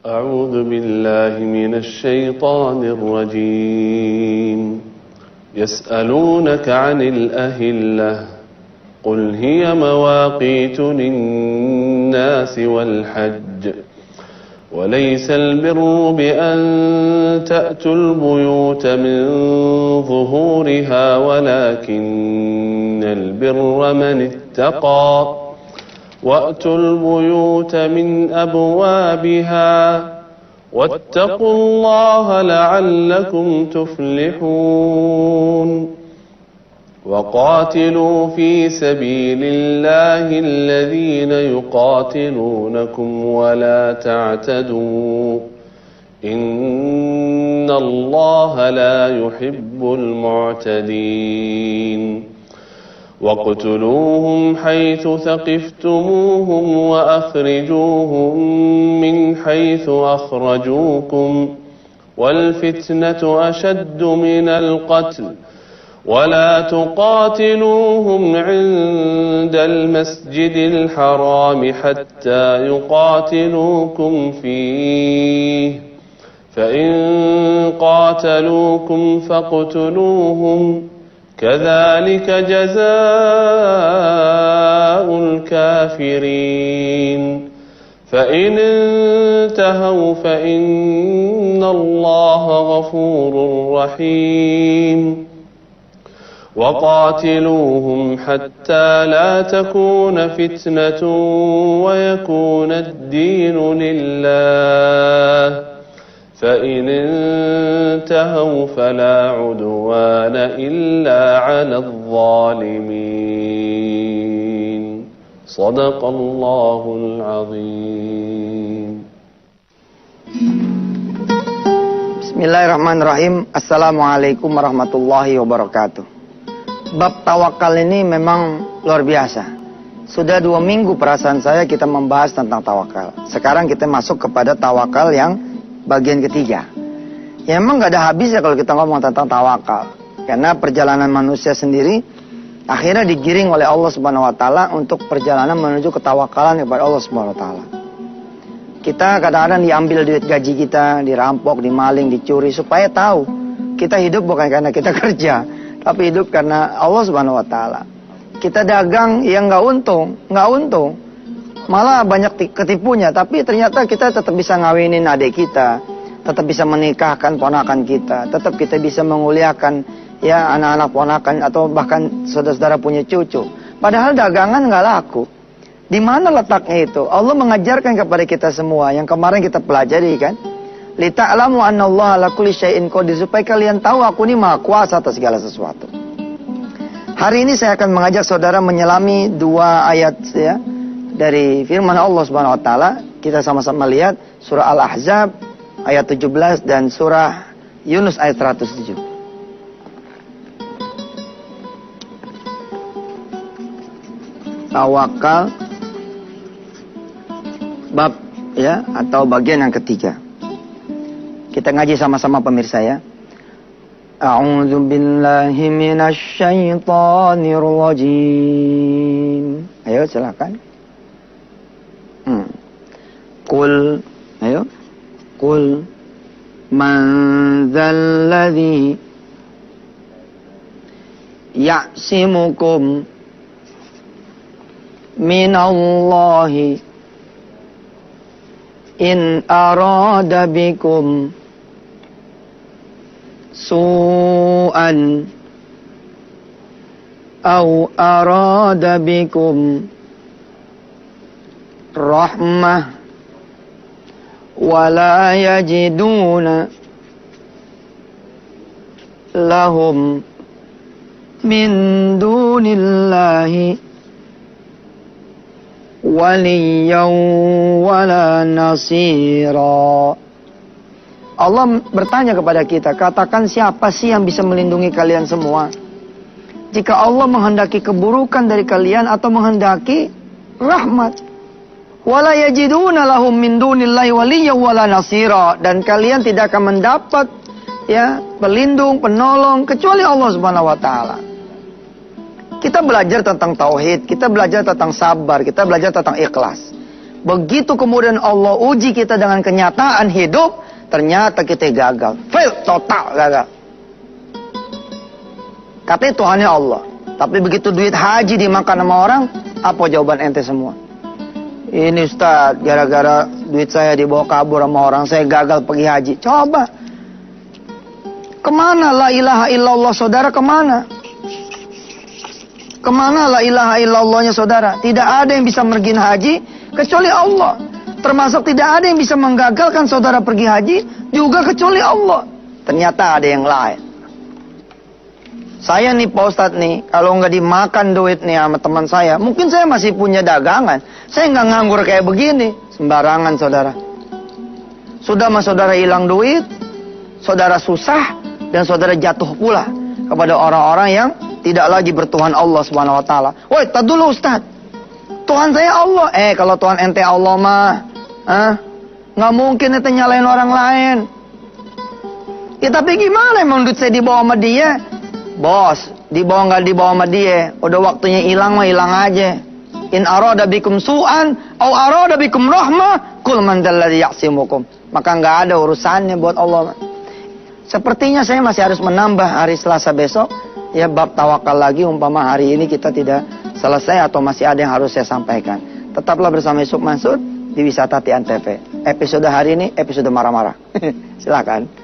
أعوذ بالله من الشيطان الرجيم يسألونك عن الأهلة قل هي مواقيت للناس والحج وليس البر بأن تأتوا البيوت من ظهورها ولكن البر من اتقى وأتوا البيوت من أبوابها واتقوا الله لعلكم تفلحون وقاتلوا في سبيل الله الذين يقاتلونكم ولا تعتدوا إن الله لا يحب المعتدين واقتلوهم حيث ثقفتموهم وأخرجوهم من حيث أخرجوكم والفتنة أشد من القتل ولا تقاتلوهم عند المسجد الحرام حتى يقاتلوكم فيه فإن قاتلوكم فاقتلوهم كذلك جزاء الكافرين فإن انتهوا فإن الله غفور رحيم وقاتلوهم حتى لا تكون فتنة ويكون الدين لله فإن انتهوا فلا عدوان إلا على الظالمين صدق الله العظيم. Bismillahirrahmanirrahim. Assalamualaikum warahmatullahi wabarakatuh. Bab tawakal ini memang luar biasa. Sudah 2 minggu perasaan saya kita membahas tentang tawakal. Sekarang kita masuk kepada tawakal yang bagian ketiga. Ya memang gak ada habisnya kalau kita ngomong tentang tawakal. Karena perjalanan manusia sendiri akhirnya digiring oleh Allah Subhanahu wa taala untuk perjalanan menuju ketawakalan kepada Allah Subhanahu wa taala. Kita kadang-kadang diambil duit gaji kita, dirampok, dimaling, dicuri supaya tahu kita hidup bukan karena kita kerja, tapi hidup karena Allah Subhanahu wa taala. Kita dagang yang nggak untung, malah banyak ketipunya, tapi ternyata kita tetap bisa ngawinin adik kita, tetap bisa menikahkan ponakan kita, tetap kita bisa menguliakan ya anak-anak ponakan atau bahkan saudara-saudara punya cucu. Padahal dagangan nggak laku. Di mana letaknya itu? Allah mengajarkan kepada kita semua yang kemarin kita pelajari kan. Li ta'lamu annallaha ala kulli syai'in qadir, supaya kalian tahu aku ini Maha Kuasa atas segala sesuatu. Hari ini saya akan mengajak saudara menyelami 2 ayat ya dari firman Allah Subhanahu wa taala. Kita sama-sama lihat surah Al-Ahzab ayat 17 dan surah Yunus ayat 107. Tawakal bab ya atau bagian yang ketiga. Kita ngaji sama-sama pemirsa ya. A'udzu billahi minasy syaithanir rajim. Ayo silakan. Qul ayo. Qul man dzal ladzi ya'simukum minallahi in arada bikum su'an aw arada bikum rahmah wala yajiduna lahum min dunillahi waliyan wala nasira. Allah bertanya kepada kita, katakan siapa sih yang bisa melindungi kalian semua jika Allah menghendaki keburukan dari kalian atau menghendaki rahmat. Wala yajiduna lahum min dunillahi waliyan wala nasira, dan kalian tidak akan mendapat ya pelindung, penolong kecuali Allah Subhanahu wa taala. Kita belajar tentang tauhid, kita belajar tentang sabar, kita belajar tentang ikhlas. Begitu kemudian Allah uji kita dengan kenyataan hidup, ternyata kita gagal. Fail, total gagal. Katanya Tuhannya Allah. Tapi begitu duit haji dimakan sama orang, apa jawaban ente semua? Ini Ustaz, gara-gara duit saya dibawa kabur sama orang, saya gagal pergi haji. Coba. Kemana la ilaha illallah saudara, kemana? Kemana la ilaha illallahnya saudara? Tidak ada yang bisa mergin haji kecuali Allah. Termasuk tidak ada yang bisa menggagalkan saudara pergi haji juga kecuali Allah. Ternyata ada yang lain. Saya nih Pak Ustadz nih, kalau nggak dimakan duit nih sama teman saya, mungkin saya masih punya dagangan. Saya nggak nganggur kayak begini. Sembarangan saudara. Sudah mas saudara hilang duit, saudara susah, dan saudara jatuh pula kepada orang-orang yang tidak lagi bertuhan Allah Subhanahu Wa Taala. Woi, tak dulu Ustadz. Tuhan saya Allah. Kalau Tuhan ente Allah mah, nggak mungkin ente nyalain orang lain. Ya tapi gimana emang duit saya dibawa sama dia? Bos, dibawa nggak dibawa sama dia, udah waktunya hilang mah hilang aja. In arada bikum su'an, au arada bikum rahmah, kul man dzalladzi ya'simukum. Maka nggak ada urusannya buat Allah. Sepertinya saya masih harus menambah hari Selasa besok, ya bab tawakal lagi. Umpama hari ini kita tidak selesai atau masih ada yang harus saya sampaikan. Tetaplah bersama Yusuf Mansur di Wisata Tian TV. Episode hari ini episode marah-marah. Silakan.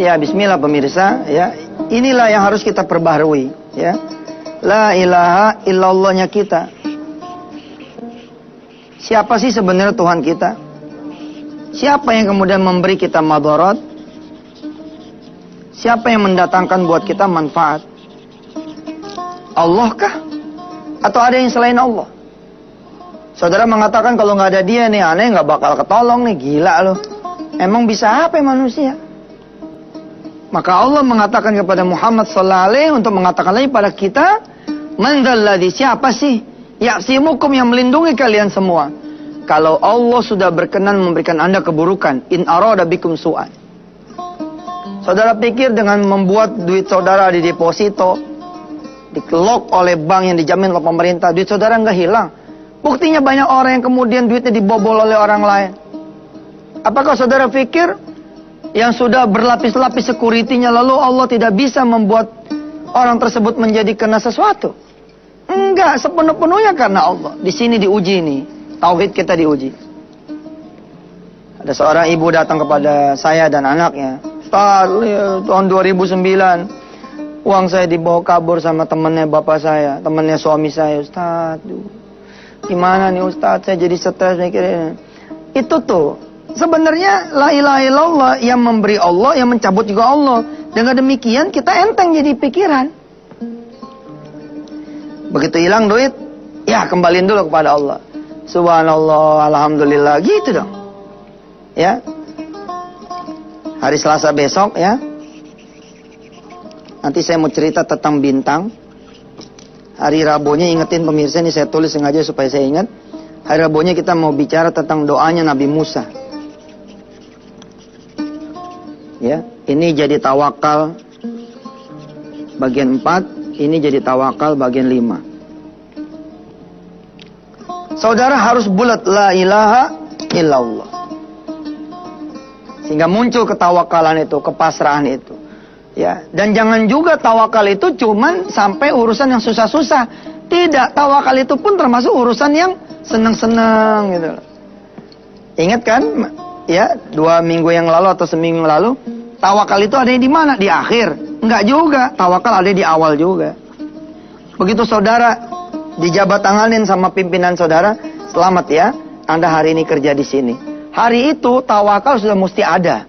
Ya, bismillah pemirsa, ya. Inilah yang harus kita perbaharui, ya. La ilaha illallahnya kita. Siapa sih sebenarnya Tuhan kita? Siapa yang kemudian memberi kita madarat? Siapa yang mendatangkan buat kita manfaat? Allah kah? Atau ada yang selain Allah? Saudara mengatakan kalau nggak ada dia nih aneh nggak bakal ketolong nih, gila loh. Emang bisa apa manusia? Maka Allah mengatakan kepada Muhammad sallallahu alaihi untuk mengatakan lagi pada kita, man dzalladzi, siapa sih ya'simukum yang melindungi kalian semua kalau Allah sudah berkenan memberikan Anda keburukan, in arada bikum su'an. Saudara pikir dengan membuat duit saudara di deposito, dikelok oleh bank yang dijamin oleh pemerintah, duit saudara nggak hilang? Buktinya banyak orang yang kemudian duitnya dibobol oleh orang lain. Apakah saudara pikir yang sudah berlapis-lapis security-nya lalu Allah tidak bisa membuat orang tersebut menjadi kena sesuatu? Enggak, sepenuh-penuhnya karena Allah. Di sini diuji nih, tauhid kita diuji. Ada seorang ibu datang kepada saya dan anaknya. Ustaz, tahun 2009 uang saya dibawa kabur sama temannya bapak saya, temannya suami saya. Ustaz, gimana nih Ustaz, saya jadi stres mikirin. Itu tuh sebenarnya la ilaha illallah yang memberi Allah, yang mencabut juga Allah. Dengan demikian kita enteng jadi pikiran. Begitu hilang duit, ya kembaliin dulu kepada Allah. Subhanallah, alhamdulillah, gitu dong. Ya. Hari Selasa besok ya. Nanti saya mau cerita tentang bintang. Hari Rabunya ingetin pemirsa, ini saya tulis sengaja supaya saya ingat. Hari Rabunya kita mau bicara tentang doanya Nabi Musa. Ya, ini jadi tawakal bagian 4, ini jadi tawakal bagian 5. Saudara harus bulat la ilaha illallah. Sehingga muncul ketawakalan itu, kepasrahan itu. Ya, dan jangan juga tawakal itu cuman sampai urusan yang susah-susah. Tidak, tawakal itu pun termasuk urusan yang senang-senang gitu. Ingat kan? Ya, 2 minggu yang lalu atau seminggu lalu, tawakal itu ada di mana? Di akhir. Enggak juga, tawakal ada di awal juga. Begitu saudara dijabat tanganin sama pimpinan saudara, selamat ya, Anda hari ini kerja di sini. Hari itu tawakal sudah mesti ada.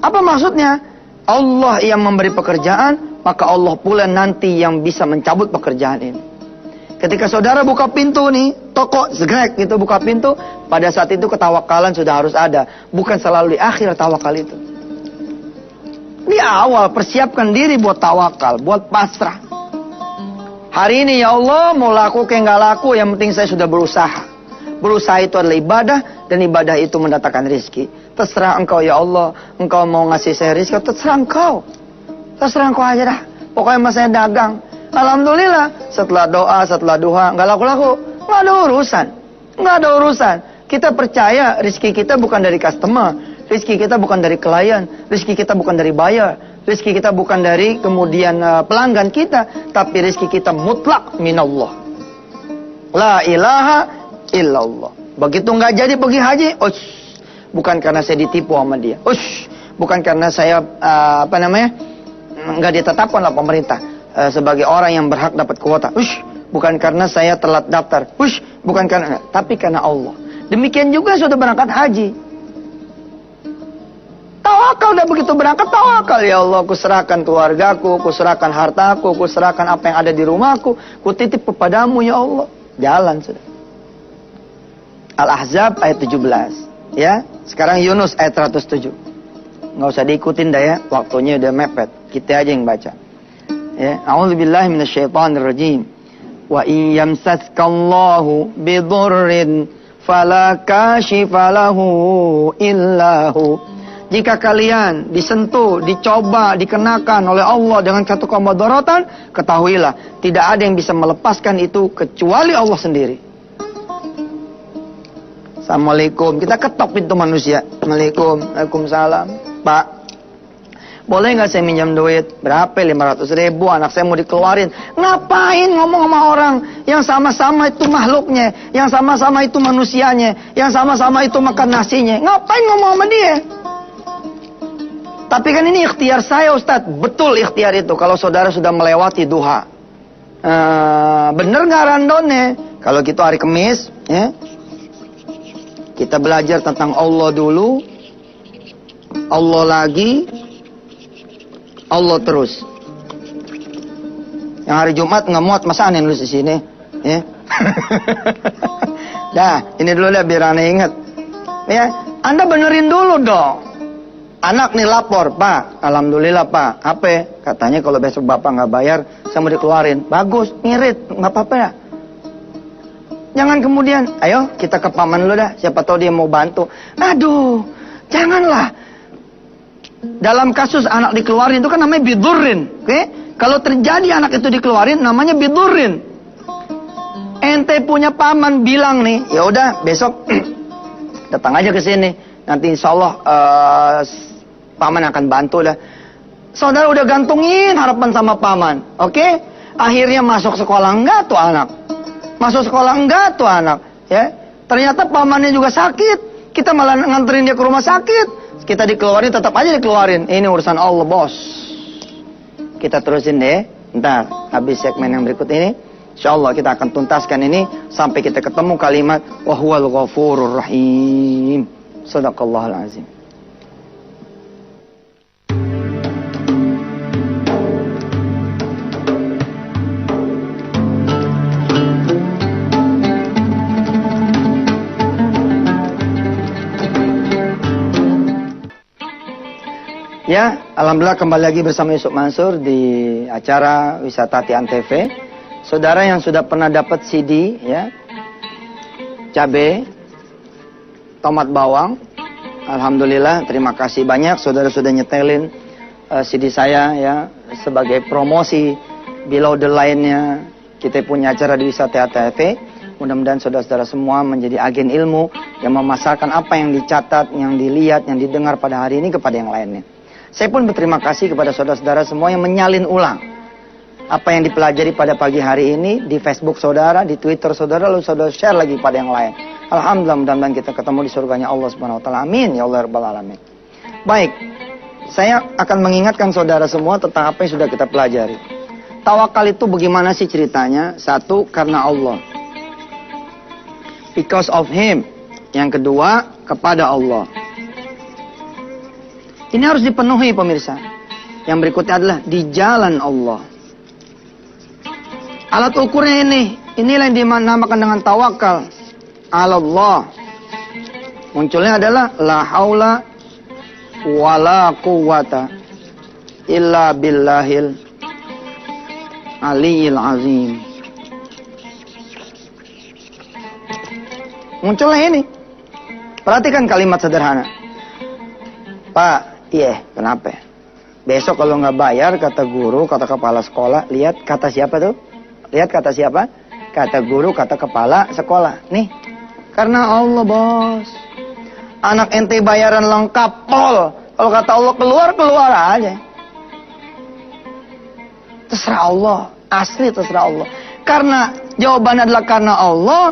Apa maksudnya? Allah yang memberi pekerjaan, maka Allah pula nanti yang bisa mencabut pekerjaan ini. Ketika saudara buka pintu nih, toko segrek gitu buka pintu, pada saat itu ketawakalan sudah harus ada. Bukan selalu di akhir tawakal itu. Di awal persiapkan diri buat tawakal, buat pasrah. Hari ini ya Allah mau laku kayak nggak laku, yang penting saya sudah berusaha. Berusaha itu adalah ibadah, dan ibadah itu mendatangkan rizki. Terserah engkau ya Allah, engkau mau ngasih saya rizki, terserah engkau. Terserah engkau aja dah. Pokoknya mas saya dagang. Alhamdulillah, setelah doa, setelah duha, nggak laku-laku. Nggak ada urusan. Nggak ada urusan. Kita percaya rizki kita bukan dari customer. Rizki kita bukan dari klien. Rizki kita bukan dari buyer. Rizki kita bukan dari kemudian pelanggan kita. Tapi rizki kita mutlak minallah. La ilaha illallah. Begitu nggak jadi pergi haji, bukan karena saya ditipu sama dia. Bukan karena saya nggak ditetapkan oleh pemerintah sebagai orang yang berhak dapat kuota. Bukan karena saya telat daftar. Bukan karena, tapi karena Allah. Demikian juga sudah berangkat haji. Tawakal udah begitu berangkat, tawakal ya Allah, kuserahkan keluargaku, kuserahkan hartaku, kuserahkan apa yang ada di rumahku, kutitip kepadamu ya Allah. Jalan sudah. Al-Ahzab ayat 17. Ya, sekarang Yunus ayat 107. Nggak usah diikutin dah ya, waktunya udah mepet. Kita aja yang baca. Ya, a'udzubillahi minasyaitonirrajim. Wa in yamsaskallahu bidurrin fala kashifa lahu illahu. Jika kalian disentuh, dicoba, dikenakan oleh Allah dengan satu kemudaratan, ketahuilah tidak ada yang bisa melepaskan itu kecuali Allah sendiri. Assalamualaikum. Kita ketok pintu manusia. Assalamualaikum. Waalaikumsalam. Pak, boleh nggak saya minjam duit? Berapa? 500.000. Anak saya mau dikeluarin. Ngapain ngomong sama orang yang sama-sama itu makhluknya, yang sama-sama itu manusianya, yang sama-sama itu makan nasinya? Ngapain ngomong sama dia? Tapi kan ini ikhtiar saya, Ustadz. Betul ikhtiar itu kalau saudara sudah melewati duha. Bener nggak randonnya? Kalau gitu hari Kamis, ya, kita belajar tentang Allah dulu, Allah lagi, Allah terus. Yang hari Jumat nggak muat, masa aneh nulis di sini, ya. Dah, ini dulu dah biar aneh ingat. Ya, Anda benerin dulu dong. Anak nih lapor, Pak, alhamdulillah Pak, apa? Katanya kalau besok Bapak nggak bayar, saya mau dikeluarin. Bagus, ngirit, nggak apa-apa ya. Jangan kemudian, ayo kita ke paman lu dah, siapa tahu dia mau bantu. Aduh, janganlah. Dalam kasus anak dikeluarin itu kan namanya bidurrin, oke? Kalau terjadi anak itu dikeluarin, namanya bidurrin. Ente punya paman bilang nih, ya udah besok datang aja ke sini, nanti insya Allah paman akan bantu dah. Saudara udah gantungin harapan sama paman, oke? Akhirnya masuk sekolah enggak tuh anak. Masuk sekolah enggak tuh anak, ya. Ternyata pamannya juga sakit. Kita malah nganterin dia ke rumah sakit. Kita dikeluarin, tetap aja dikeluarin. Ini urusan Allah, bos. Kita terusin deh. Ntar habis segmen yang berikut ini, insyaallah kita akan tuntaskan ini sampai kita ketemu kalimat wa huwal ghafurur rahim. Shadaqallahul azim. Ya, alhamdulillah kembali lagi bersama Yusuf Mansur di acara Wisata Antv. Saudara yang sudah pernah dapat CD, ya, cabai, tomat bawang, alhamdulillah terima kasih banyak. Saudara sudah nyetelin CD saya, ya, sebagai promosi below the line-nya. Kita punya acara di Wisata Antv. Mudah-mudahan saudara-saudara semua menjadi agen ilmu yang memasarkan apa yang dicatat, yang dilihat, yang didengar pada hari ini kepada yang lainnya. Saya pun berterima kasih kepada saudara-saudara semua yang menyalin ulang apa yang dipelajari pada pagi hari ini di Facebook saudara, di Twitter saudara, lalu saudara share lagi pada yang lain. Alhamdulillah, mudah-mudahan kita ketemu di surganya Allah Subhanahu wa taala. Amin ya Allah rabbal alamin. Baik, saya akan mengingatkan saudara semua tentang apa yang sudah kita pelajari. Tawakal itu bagaimana sih ceritanya? Satu, karena Allah. Because of Him. Yang kedua, kepada Allah. Ini harus dipenuhi pemirsa. Yang berikutnya adalah di jalan Allah. Alat ukurnya inilah yang dinamakan dengan tawakal. Allah. Munculnya adalah la haula wala quwata illa billahil aliyil azim. muncullah ini. Perhatikan kalimat sederhana. Pak, iya, kenapa? Besok kalau nggak bayar, kata guru, kata kepala sekolah, lihat kata siapa tuh? Lihat kata siapa? Kata guru, kata kepala sekolah. Nih, karena Allah, bos. Anak ente bayaran lengkap, pol. Kalau kata Allah keluar, keluar aja. Terserah Allah, asli terserah Allah. Karena jawabannya adalah karena Allah,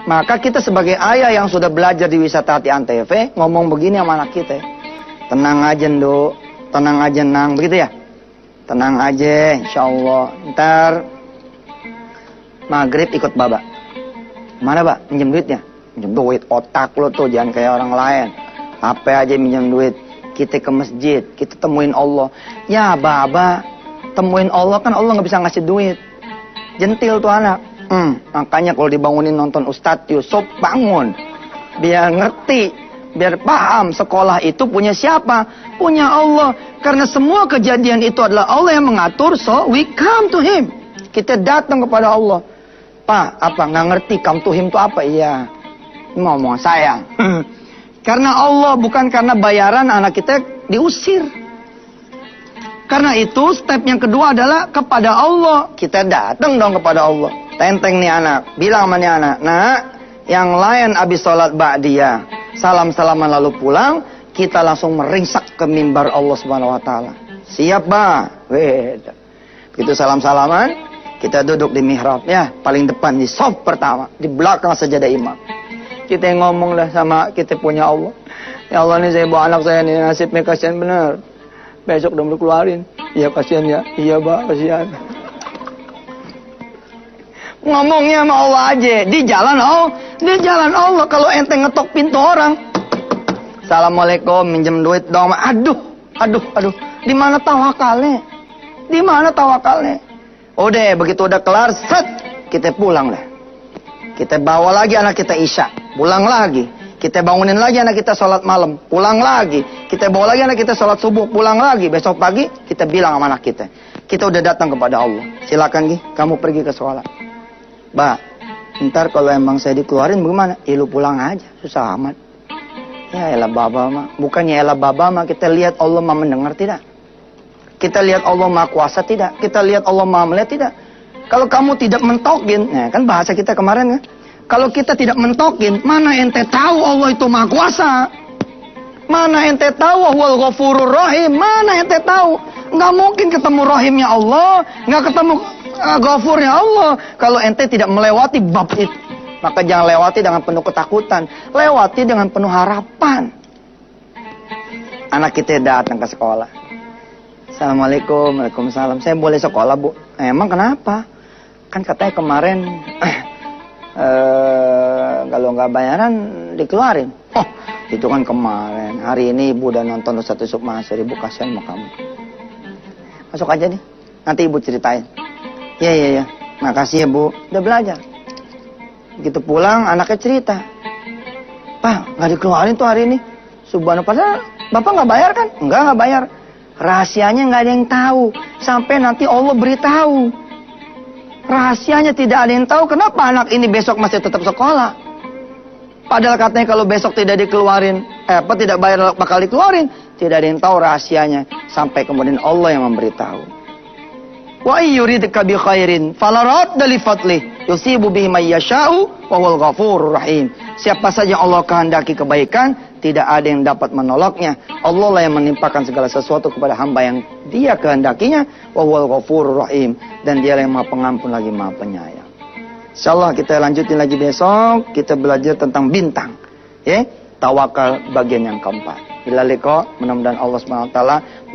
maka kita sebagai ayah yang sudah belajar di Wisata Hati Antv, ngomong begini sama anak kita. Tenang aja, Nduk. Tenang aja, Nang. Begitu ya? Tenang aja, insya Allah. Ntar maghrib ikut Baba. Mana, Pak? Minjem duitnya? Minjem duit. Otak lo tuh, jangan kayak orang lain. Apa aja minjem duit. Kita ke masjid, kita temuin Allah. Ya, Baba, temuin Allah kan Allah nggak bisa ngasih duit. Jentil tuh anak. Makanya kalau dibangunin nonton Ustadz Yusuf, bangun. Biar ngerti. Biar paham sekolah itu punya siapa? Punya Allah. Karena semua kejadian itu adalah Allah yang mengatur. So we come to Him. Kita datang kepada Allah. Pak, apa nggak ngerti come to Him itu apa? Iya. Ngomong sayang. Karena Allah, bukan karena bayaran anak kita diusir. Karena itu step yang kedua adalah kepada Allah. Kita datang dong kepada Allah. Tenteng nih anak. Bilang sama nih anak. Nah, yang lain abis sholat ba'diyah, salam-salaman lalu pulang, kita langsung meringsak ke mimbar Allah Subhanahu wa taala. Siap, Pak? Beda. Begitu salam-salaman, kita duduk di mihrab ya, paling depan di shaf pertama, di belakang sajadah imam. Kita ngomong dah sama kita punya Allah. Ya Allah, nih saya bawa anak saya nih, nasibnya kasihan bener. Besok udah mulai keluarin. Iya kasihan ya. Iya, Pak, kasihan. Ngomongnya sama Allah aja. Di jalan Allah. Di jalan Allah. Kalau ente ngetok pintu orang. Assalamualaikum, minjem duit dong. Aduh. Di mana tawakalnya? Di mana tawakalnya? Udah, begitu udah kelar, set. Kita pulang dah. Kita bawa lagi anak kita isya. Pulang lagi. Kita bangunin lagi anak kita sholat malam. Pulang lagi. Kita bawa lagi anak kita sholat subuh. Pulang lagi. Besok pagi kita bilang sama anak kita. Kita udah datang kepada Allah. Silakan Gi, kamu pergi ke sekolah. Ba, ntar kalau emang saya dikeluarin bagaimana? Ya lu pulang aja. Susah amat. Ya elah baba mah. Bukannya elah baba mah. Kita lihat Allah mah mendengar tidak? Kita lihat Allah mah kuasa tidak? Kita lihat Allah mah melihat tidak? Kalau kamu tidak mentokin. Nah kan bahasa kita kemarin kan. Kalau kita tidak mentokin, mana ente tahu Allah itu maha kuasa? Mana ente tahu Allahul Ghafurur Rahim? Mana ente tahu? Nggak mungkin ketemu Rahimnya Allah, nggak ketemu Ghafurnya Allah. Kalau ente tidak melewati bab itu, maka jangan lewati dengan penuh ketakutan, lewati dengan penuh harapan. Anak kita datang ke sekolah. Assalamualaikum, waalaikumsalam. Saya boleh sekolah, Bu? Emang kenapa? Kan katanya kemarin. Kalau nggak bayaran dikeluarin. Oh, itu kan kemarin. Hari ini ibu udah nonton Ustadz Yusuf Mansur. Ibu kasihan sama kamu. Masuk aja nih. Nanti ibu ceritain. Iya. Makasih ya Bu. Udah belajar. Begitu pulang anaknya cerita. Pak, nggak dikeluarin tuh hari ini. Subhanallah. Padahal Bapak nggak bayar kan? Nggak bayar. Rahasianya nggak ada yang tahu. Sampai nanti Allah beritahu. Rahasianya tidak ada yang tahu. Kenapa anak ini besok masih tetap sekolah? Padahal katanya kalau besok tidak dikeluarin, tidak bayar bakal dikeluarin. Tidak ada yang tahu rahasianya. Sampai kemudian Allah yang memberitahu. Wa yuridka bi khairin fala radda li fadlih yusibu bihi may yasha'u wa huwal ghafurur rahim. Siapa saja Allah kehendaki kebaikan, tidak ada yang dapat menolaknya. Allah lah yang menimpakan segala sesuatu kepada hamba yang Dia kehendakinya. Wa huwal ghafurur rahim, dan Dia yang Maha Pengampun lagi Maha Penyayang. Insyaallah kita lanjutin lagi besok. Kita belajar tentang bintang. Ya, tawakal bagian yang keempat. Bila liqa, mudah-mudahan Allah SWT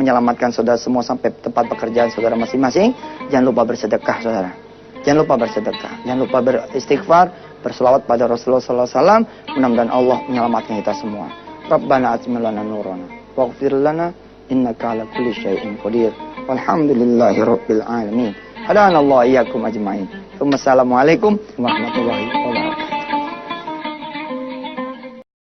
menyelamatkan saudara semua sampai tempat pekerjaan saudara masing-masing. Jangan lupa bersedekah saudara. Jangan lupa bersedekah. Jangan lupa beristighfar, berselawat pada Rasulullah SAW. Mudah-mudahan Allah menyelamatkan kita semua. Rabbana atimil lana nurana waghfir lana innaka ala kulli syai'in qadir. Walhamdulillahi rabbil alamin. Hadanallahu iyyakum ajmain. Wassalamualaikum warahmatullahi wabarakatuh.